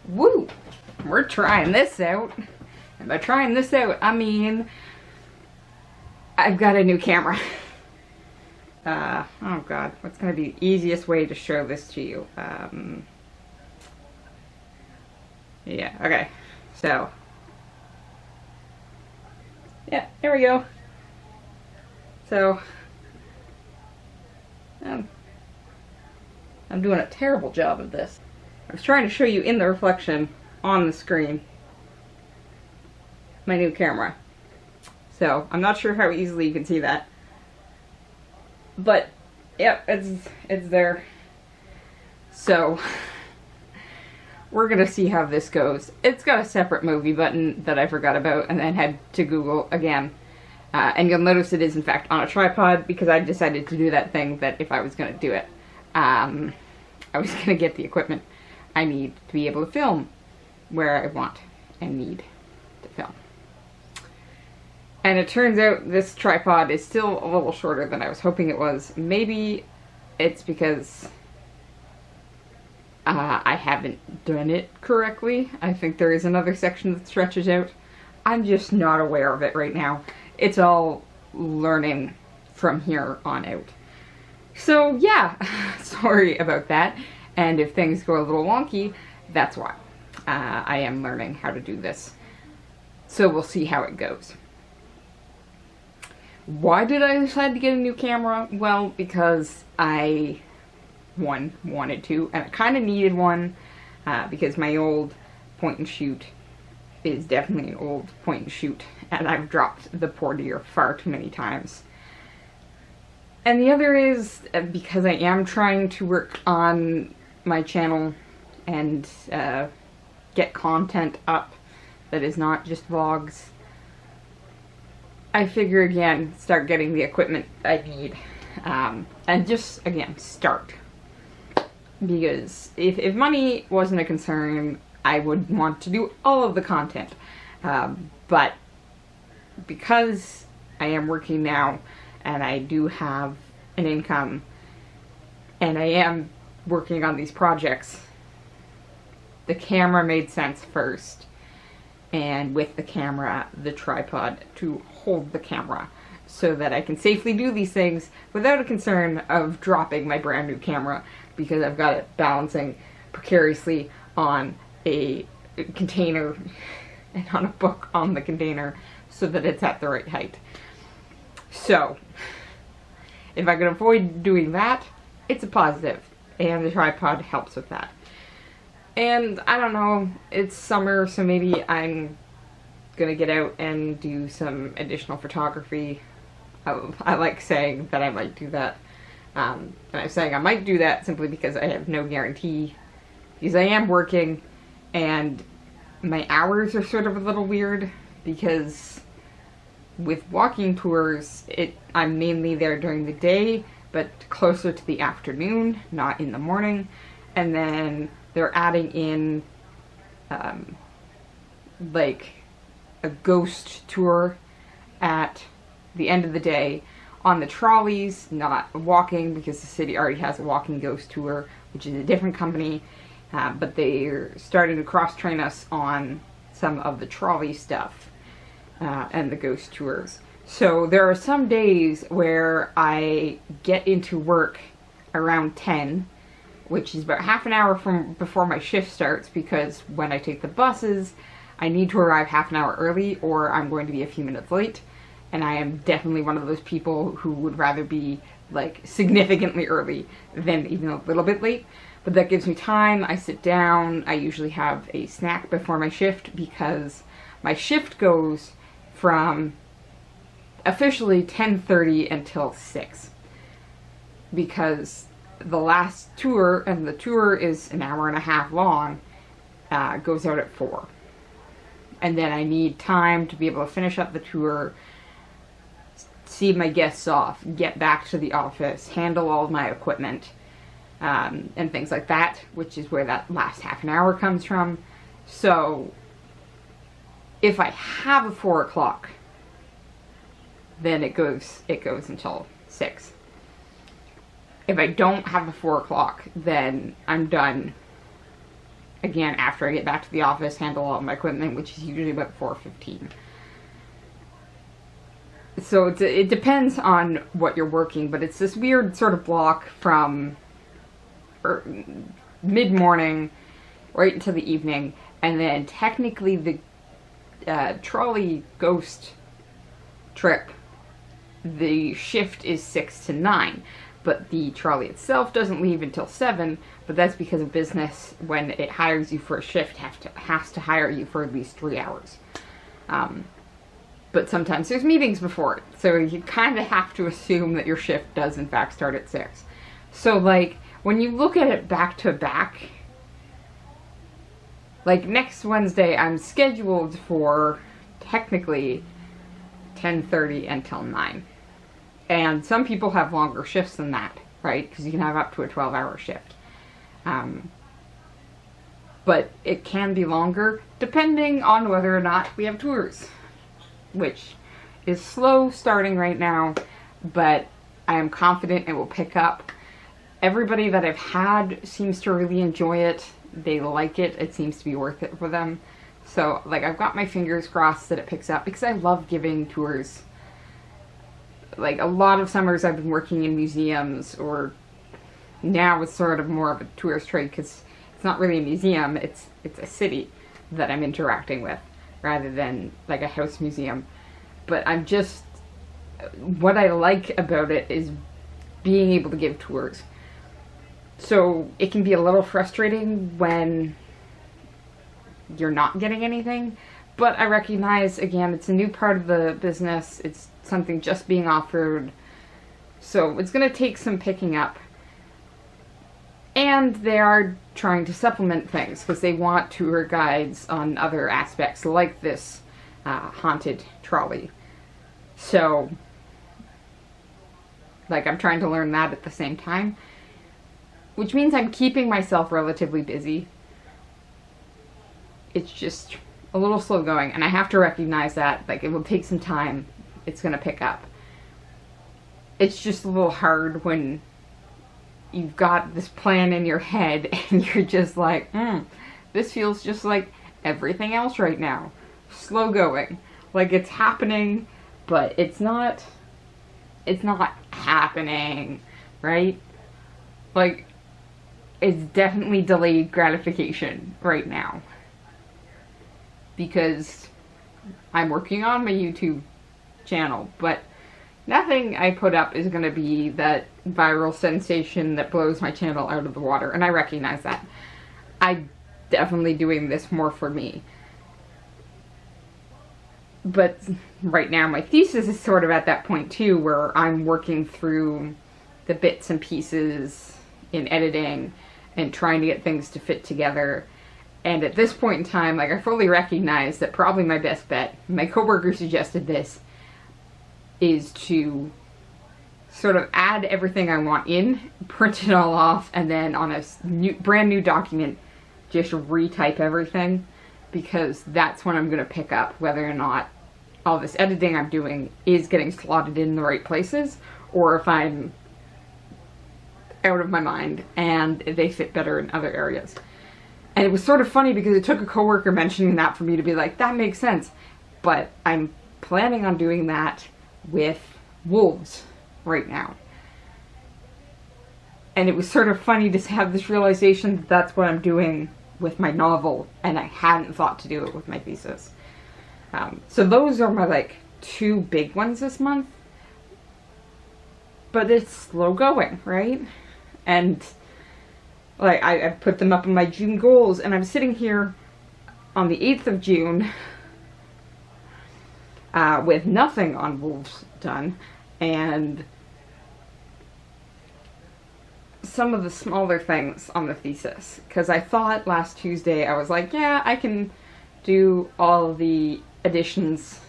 Woo! We're trying this out. And by trying this out, I mean I've got a new camera. Oh god, what's gonna be the easiest way to show this to you? Yeah, okay. So, yeah, there we go. So, I'm doing a terrible job of this. I was trying to show you in the reflection on the screen my new camera. So, I'm not sure how easily you can see that. But, yep, it's there. So, we're gonna see how this goes. It's got a separate movie button that I forgot about and then had to Google again. And you'll notice it is in fact on a tripod because I decided to do that thing that if I was gonna do it, I was gonna get the equipment I need to be able to film where I want and need to film. And it turns out this tripod is still a little shorter than I was hoping it was. Maybe it's because I haven't done it correctly. I think there is another section that stretches out. I'm just not aware of it right now. It's all learning from here on out. So yeah, sorry about that. And if things go a little wonky, that's why. I am learning how to do this. So we'll see how it goes. Why did I decide to get a new camera? Well, because I, wanted to, and I kind of needed one, because my old point and shoot is definitely an old point and shoot, and I've dropped the poor dear far too many times. And the other is because I am trying to work on my channel and get content up that is not just vlogs. I figure again, start getting the equipment I need, and just again, start. Because if money wasn't a concern, I would want to do all of the content. But because I am working now, and I do have an income, and I am working on these projects, the camera made sense first. And with the camera, the tripod to hold the camera so that I can safely do these things without a concern of dropping my brand new camera because I've got it balancing precariously on a container and on a book on the container so that it's at the right height. So, if I can avoid doing that, it's a positive, and the tripod helps with that. And I don't know, it's summer, so maybe I'm gonna get out and do some additional photography. I like saying that I might do that. And I'm saying I might do that simply because I have no guarantee. Because I am working, and my hours are sort of a little weird, because with walking tours, I'm mainly there during the day, but closer to the afternoon, not in the morning. And then they're adding in, like, a ghost tour at the end of the day on the trolleys, not walking, because the city already has a walking ghost tour, which is a different company, but they're starting to cross-train us on some of the trolley stuff and the ghost tours. So there are some days where I get into work around 10, which is about half an hour from before my shift starts, because when I take the buses, I need to arrive half an hour early or I'm going to be a few minutes late. And I am definitely one of those people who would rather be, like, significantly early than even a little bit late. But that gives me time. I sit down. I usually have a snack before my shift, because my shift goes from officially 10:30 until 6. Because the last tour, and the tour is an hour and a half long, goes out at 4. And then I need time to be able to finish up the tour, see my guests off, get back to the office, handle all of my equipment, and things like that, which is where that last half an hour comes from. So, if I have a 4 o'clock, then it goes until 6. If I don't have a 4 o'clock, then I'm done again, after I get back to the office, handle all of my equipment, which is usually about 4:15. So it depends on what you're working, but it's this weird sort of block from mid-morning right into the evening, and then technically the trolley ghost trip, the shift is 6 to 9, but the trolley itself doesn't leave until 7, but that's because a business, when it hires you for a shift, has to hire you for at least 3 hours. But sometimes there's meetings before it, so you kind of have to assume that your shift does in fact start at 6. So like, when you look at it back to back, like next Wednesday I'm scheduled for technically 10:30 until 9. And some people have longer shifts than that, right? Because you can have up to a 12-hour shift. But it can be longer depending on whether or not we have tours, which is slow starting right now, but I am confident it will pick up. Everybody that I've had seems to really enjoy it. They like it. It seems to be worth it for them. So, like, I've got my fingers crossed that it picks up, because I love giving tours. Like, a lot of summers I've been working in museums, or now it's sort of more of a tourist trade, because it's not really a museum, it's a city that I'm interacting with, rather than like a house museum. But I'm just, what I like about it is being able to give tours. So it can be a little frustrating when you're not getting anything, but I recognize, again, it's a new part of the business, it's something just being offered, so it's going to take some picking up. And they are trying to supplement things, because they want tour guides on other aspects, like this haunted trolley. So, like, I'm trying to learn that at the same time, which means I'm keeping myself relatively busy. It's just a little slow going, and I have to recognize that. Like, it will take some time. It's going to pick up. It's just a little hard when you've got this plan in your head and you're just like, this feels just like everything else right now. Slow going. Like, it's happening, but it's not happening, right? Like, it's definitely delayed gratification right now, because I'm working on my YouTube channel, but nothing I put up is going to be that viral sensation that blows my channel out of the water, and I recognize that. I'm definitely doing this more for me. But right now my thesis is sort of at that point too, where I'm working through the bits and pieces in editing and trying to get things to fit together. And at this point in time, like, I fully recognize that probably my best bet, my coworker suggested this, is to sort of add everything I want in, print it all off, and then on a brand new document, just retype everything, because that's when I'm going to pick up whether or not all this editing I'm doing is getting slotted in the right places, or if I'm out of my mind and they fit better in other areas. And it was sort of funny because it took a coworker mentioning that for me to be like, that makes sense. But I'm planning on doing that with wolves right now. And it was sort of funny to have this realization that that's what I'm doing with my novel, and I hadn't thought to do it with my thesis. So those are my, like, 2 big ones this month. But it's slow going, right? And, like, I've put them up in my June goals, and I'm sitting here on the 8th of June with nothing on wolves done, and some of the smaller things on the thesis. Because I thought last Tuesday, I was like, yeah, I can do all the additions,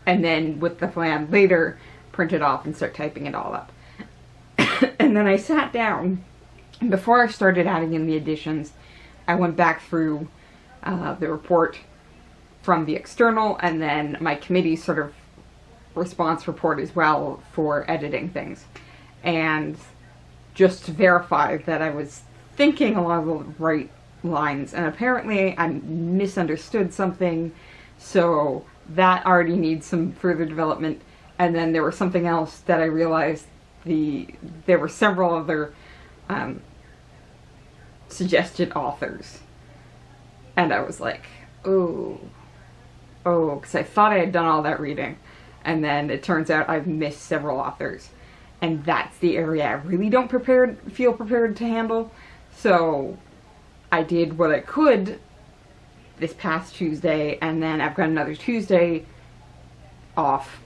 and then with the plan later, print it off and start typing it all up. And then I sat down, and before I started adding in the additions, I went back through the report from the external, and then my committee sort of response report as well for editing things. And just to verify that I was thinking along the right lines, and apparently I misunderstood something, so that already needs some further development. And then there was something else that I realized there were several other suggested authors, and I was like, oh, because I thought I had done all that reading, and then it turns out I've missed several authors, and that's the area I really don't feel prepared to handle. So I did what I could this past Tuesday, and then I've got another Tuesday off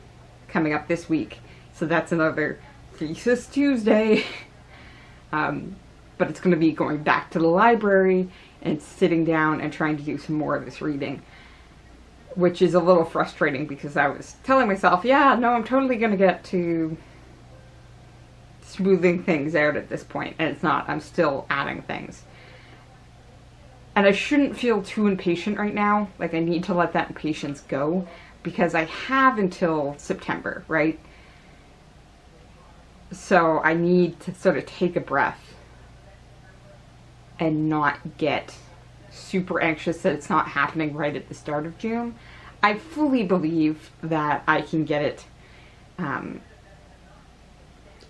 coming up this week, so that's another Thesis Tuesday. But it's going to be going back to the library and sitting down and trying to do some more of this reading, which is a little frustrating because I was telling myself, yeah, no, I'm totally going to get to smoothing things out at this point, and it's not. I'm still adding things. And I shouldn't feel too impatient right now. Like, I need to let that impatience go, because I have until September, right? So I need to sort of take a breath and not get super anxious that it's not happening right at the start of June. I fully believe that I can get it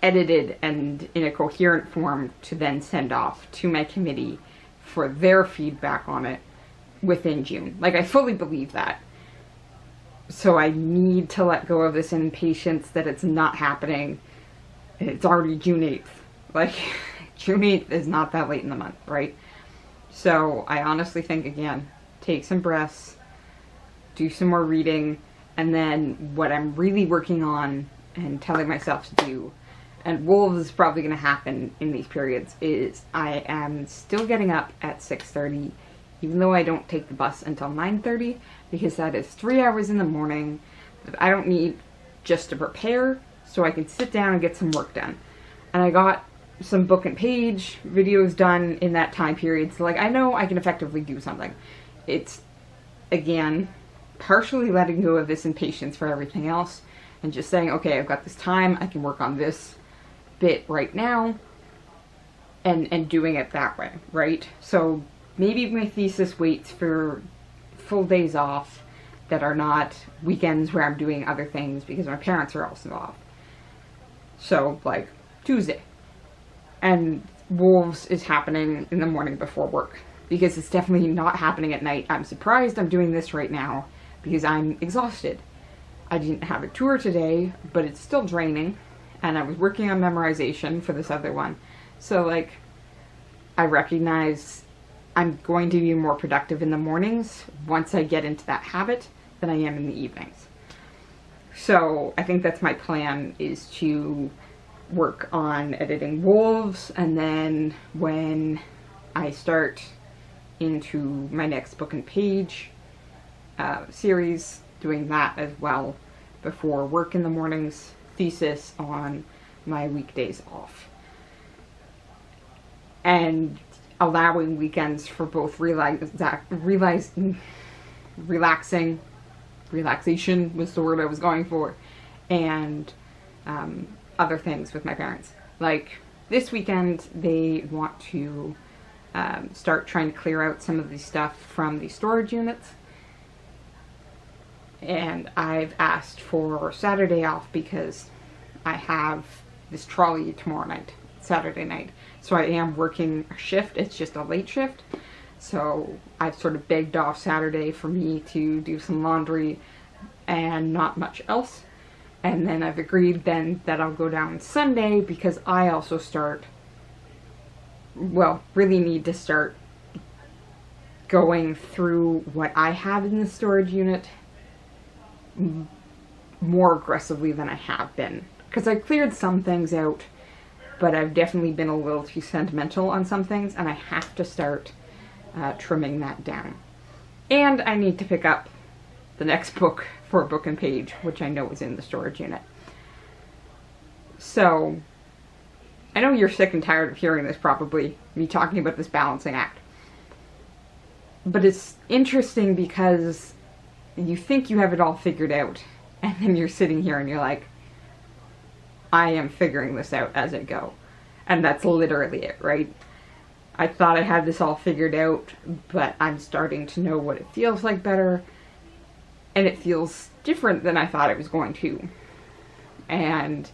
edited and in a coherent form to then send off to my committee for their feedback on it within June. Like, I fully believe that. So I need to let go of this impatience that it's not happening. It's already June 8th. Like, June 8th is not that late in the month, right? So I honestly think, again, take some breaths, do some more reading, and then what I'm really working on and telling myself to do, and Wolves is probably going to happen in these periods, is I am still getting up at 6:30, even though I don't take the bus until 9:30, because that is 3 hours in the morning that I don't need just to prepare, so I can sit down and get some work done. And I got some book and page videos done in that time period, so like, I know I can effectively do something. It's, again, partially letting go of this impatience for everything else and just saying, okay, I've got this time, I can work on this bit right now, and doing it that way, right? So maybe my thesis waits for full days off that are not weekends where I'm doing other things, because my parents are also off. So, like, Tuesday. And Wolves is happening in the morning before work, because it's definitely not happening at night. I'm surprised I'm doing this right now, because I'm exhausted. I didn't have a tour today, but it's still draining, and I was working on memorization for this other one. So, like, I recognize I'm going to be more productive in the mornings once I get into that habit than I am in the evenings. So I think that's my plan, is to work on editing Wolves, and then when I start into my next book and page series, doing that as well before work in the mornings, thesis on my weekdays off. And allowing weekends for both relaxation was the word I was going for, and other things with my parents. Like, this weekend they want to start trying to clear out some of the stuff from the storage units, and I've asked for Saturday off because I have this trolley tomorrow night, Saturday night. So I am working a shift, it's just a late shift. So I've sort of begged off Saturday for me to do some laundry and not much else. And then I've agreed then that I'll go down Sunday, because I also really need to start going through what I have in the storage unit more aggressively than I have been. Because I cleared some things out, but I've definitely been a little too sentimental on some things, and I have to start trimming that down. And I need to pick up the next book for a book and page, which I know is in the storage unit. So, I know you're sick and tired of hearing this, probably, me talking about this balancing act. But it's interesting because you think you have it all figured out, and then you're sitting here and you're like, I am figuring this out as I go. And that's literally it, right? I thought I had this all figured out, but I'm starting to know what it feels like better, and it feels different than I thought it was going to. And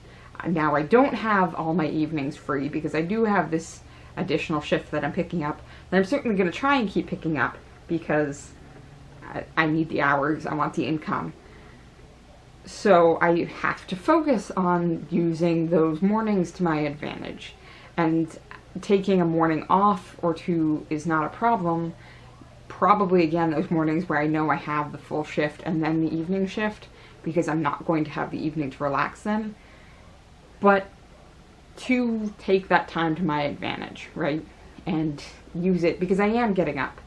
now I don't have all my evenings free because I do have this additional shift that I'm picking up, and I'm certainly going to try and keep picking up because I need the hours, I want the income. So I have to focus on using those mornings to my advantage. And taking a morning off or two is not a problem. Probably, again, those mornings where I know I have the full shift and then the evening shift, because I'm not going to have the evening to relax then. But to take that time to my advantage, right? And use it, because I am getting up.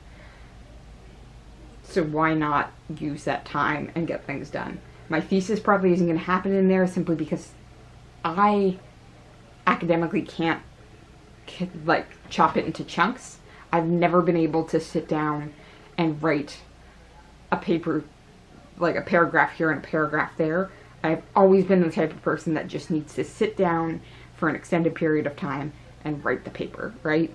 So why not use that time and get things done? My thesis probably isn't going to happen in there simply because I academically can't like chop it into chunks. I've never been able to sit down and write a paper, like a paragraph here and a paragraph there. I've always been the type of person that just needs to sit down for an extended period of time and write the paper, right?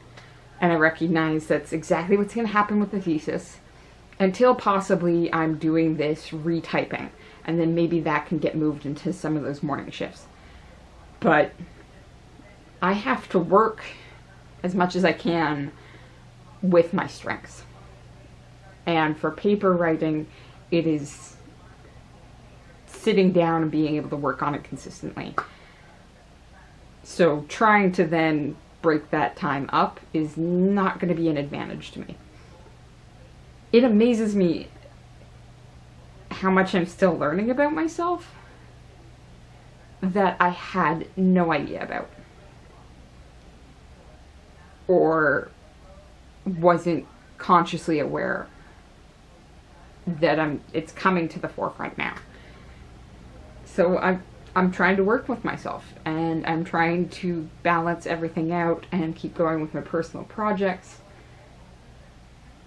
And I recognize that's exactly what's going to happen with the thesis until possibly I'm doing this retyping, and then maybe that can get moved into some of those morning shifts. But I have to work as much as I can with my strengths. And for paper writing, it is sitting down and being able to work on it consistently. So trying to then break that time up is not going to be an advantage to me. It amazes me how much I'm still learning about myself that I had no idea about. Or wasn't consciously aware that it's coming to the forefront now. So I'm trying to work with myself, and I'm trying to balance everything out and keep going with my personal projects,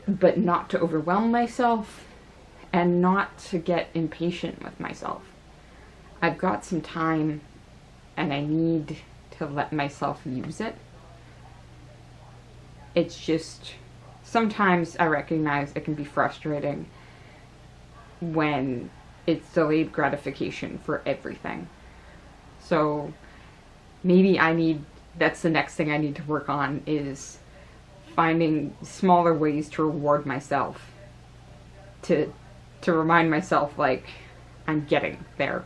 but not to overwhelm myself and not to get impatient with myself. I've got some time and I need to let myself use it. It's just, sometimes I recognize it can be frustrating when it's delayed gratification for everything. So maybe that's the next thing I need to work on, is finding smaller ways to reward myself, to remind myself, like, I'm getting there.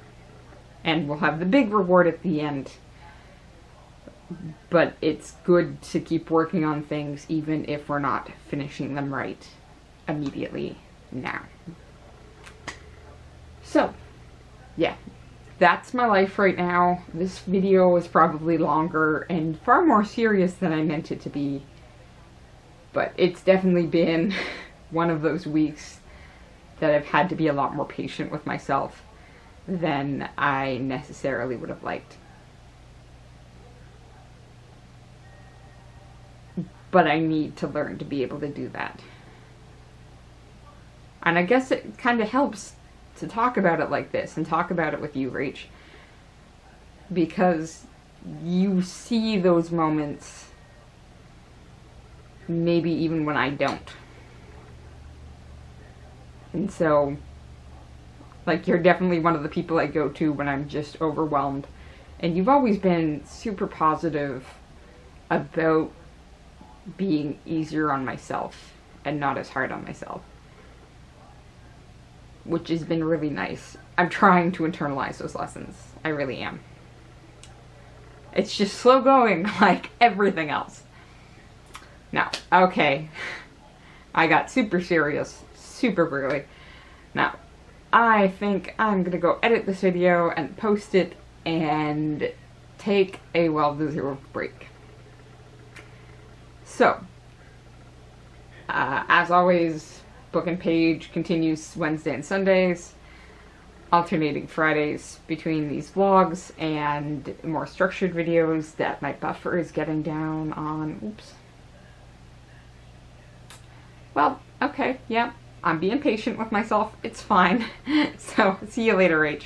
And we'll have the big reward at the end. But it's good to keep working on things even if we're not finishing them right immediately now. So, yeah, that's my life right now. This video is probably longer and far more serious than I meant it to be. But it's definitely been one of those weeks that I've had to be a lot more patient with myself than I necessarily would have liked. But I need to learn to be able to do that. And I guess it kind of helps to talk about it like this and talk about it with you, Rach. Because you see those moments maybe even when I don't. And so, like, you're definitely one of the people I go to when I'm just overwhelmed. And you've always been super positive about being easier on myself and not as hard on myself, which has been really nice. I'm trying to internalize those lessons. I really am. It's just slow going like everything else. Now, okay, I got super serious super early. Now, I think I'm gonna go edit this video and post it and take a well-deserved break. So, as always, book and page continues Wednesday and Sundays, alternating Fridays between these vlogs and more structured videos that my buffer is getting down on. Oops. Well, okay, yeah, I'm being patient with myself. It's fine. So, see you later, Rach.